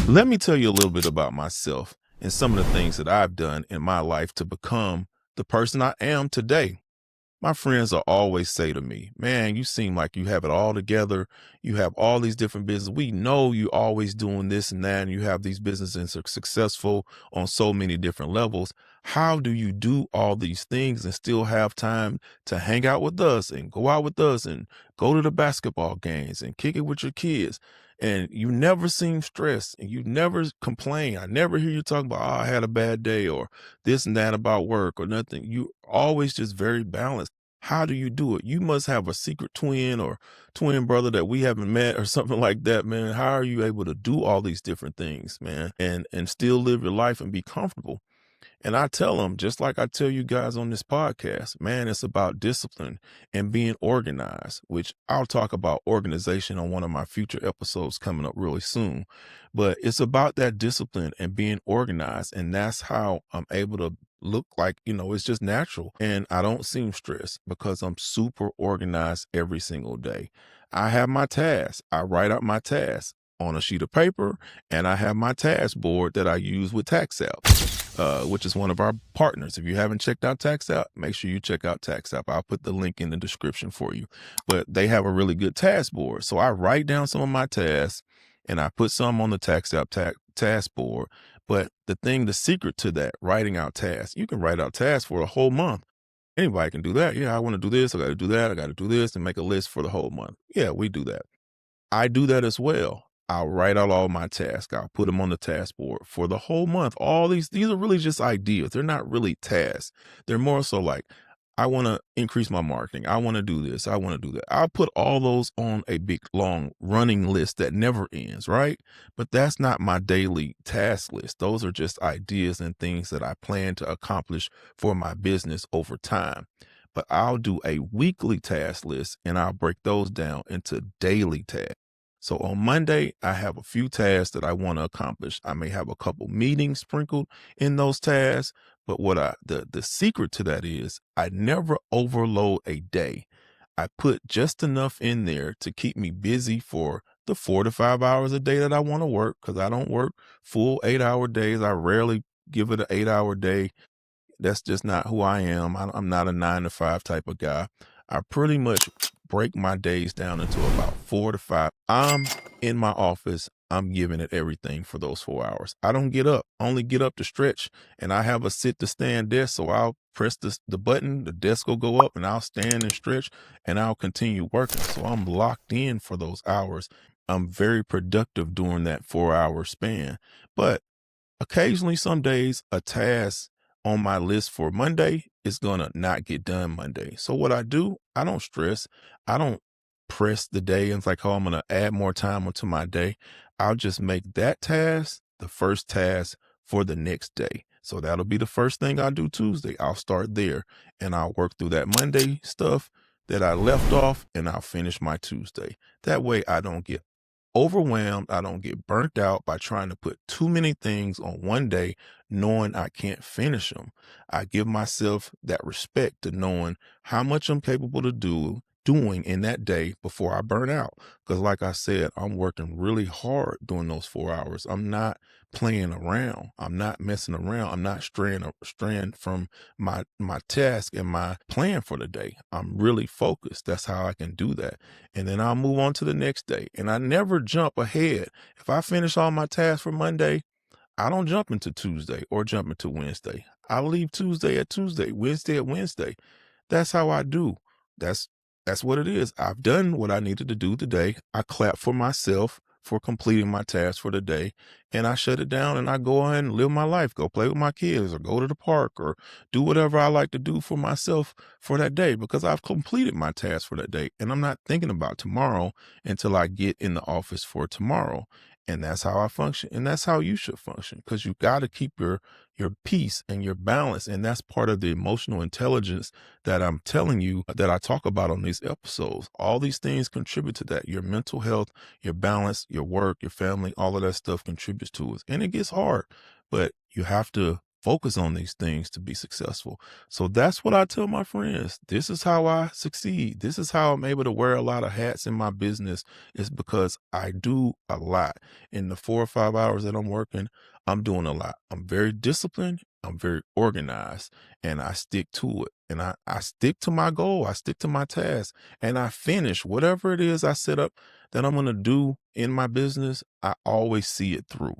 Let me tell you a little bit about myself and some of the things that I've done in my life to become the person I am today. My friends will always say to me, man, you seem like you have it all together. You have all these different businesses. We know you always doing this and that, and you have these businesses that are successful on so many different levels. How do you do all these things and still have time to hang out with us and go out with us and go to the basketball games and kick it with your kids? And you never seem stressed and you never complain. I never hear you talk about, oh, I had a bad day or this and that about work or nothing. You always just very balanced. How do you do it? You must have a secret twin or twin brother that we haven't met or something like that, man. How are you able to do all these different things, man, and still live your life and be comfortable? And I tell them, just like I tell you guys on this podcast, man, it's about discipline and being organized, which I'll talk about organization on one of my future episodes coming up really soon. But it's about that discipline and being organized. And that's how I'm able to look like, it's just natural. And I don't seem stressed because I'm super organized every single day. I have my tasks. I write out my tasks on a sheet of paper, and I have my task board that I use with TaxApp, which is one of our partners. If you haven't checked out TaxApp, make sure you check out TaxApp. I'll put the link in the description for you. But they have a really good task board. So I write down some of my tasks and I put some on the TaxApp task board. But the secret to that, writing out tasks, you can write out tasks for a whole month. Anybody can do that. Yeah, I want to do this. I got to do that. I got to do this and make a list for the whole month. Yeah, we do that. I do that as well. I'll write out all my tasks. I'll put them on the task board for the whole month. All these are really just ideas. They're not really tasks. They're more so like, I want to increase my marketing. I want to do this. I want to do that. I'll put all those on a big, long running list that never ends, right? But that's not my daily task list. Those are just ideas and things that I plan to accomplish for my business over time. But I'll do a weekly task list and I'll break those down into daily tasks. So on Monday, I have a few tasks that I want to accomplish. I may have a couple meetings sprinkled in those tasks, but the secret to that is I never overload a day. I put just enough in there to keep me busy for the 4 to 5 hours a day that I want to work, because I don't work full 8-hour days. I rarely give it an 8-hour day. That's just not who I am. I'm not a 9 to 5 type of guy. I pretty much break my days down into about 4 to 5. I'm in my office. I'm giving it everything for those 4 hours. I don't get up. I only get up to stretch, and I have a sit to stand desk. So I'll press the button, the desk will go up, and I'll stand and stretch, and I'll continue working. So I'm locked in for those hours. I'm very productive during that 4-hour span. But occasionally, some days, a task on my list for Monday is going to not get done Monday. So what I do, I don't stress. I don't press the day and it's like, oh, I'm going to add more time onto my day. I'll just make that task the first task for the next day. So that'll be the first thing I do Tuesday. I'll start there and I'll work through that Monday stuff that I left off, and I'll finish my Tuesday. That way I don't get overwhelmed. I don't get burnt out by trying to put too many things on one day, knowing I can't finish them. I give myself that respect to knowing how much I'm capable to doing in that day before I burn out. Because like I said, I'm working really hard during those 4 hours. I'm not playing around. I'm not messing around. I'm not straying from my task and my plan for the day. I'm really focused. That's how I can do that. And then I'll move on to the next day. And I never jump ahead. If I finish all my tasks for Monday, I don't jump into Tuesday or jump into Wednesday. I leave Tuesday at Tuesday, Wednesday at Wednesday. That's how I do. That's that's what it is. I've done what I needed to do today. I clap for myself for completing my task for the day, and I shut it down and I go ahead and live my life, go play with my kids or go to the park or do whatever I like to do for myself for that day, because I've completed my task for that day and I'm not thinking about tomorrow until I get in the office for tomorrow. And that's how I function. And that's how you should function, because you got to keep your peace and your balance. And that's part of the emotional intelligence that I'm telling you that I talk about on these episodes. All these things contribute to that. Your mental health, your balance, your work, your family, all of that stuff contributes to it. And it gets hard, but you have to focus on these things to be successful. So that's what I tell my friends. This is how I succeed. This is how I'm able to wear a lot of hats in my business, is because I do a lot. In the 4 or 5 hours that I'm working, I'm doing a lot. I'm very disciplined. I'm very organized, and I stick to it. And I stick to my goal. I stick to my task, and I finish whatever it is I set up that I'm going to do in my business. I always see it through.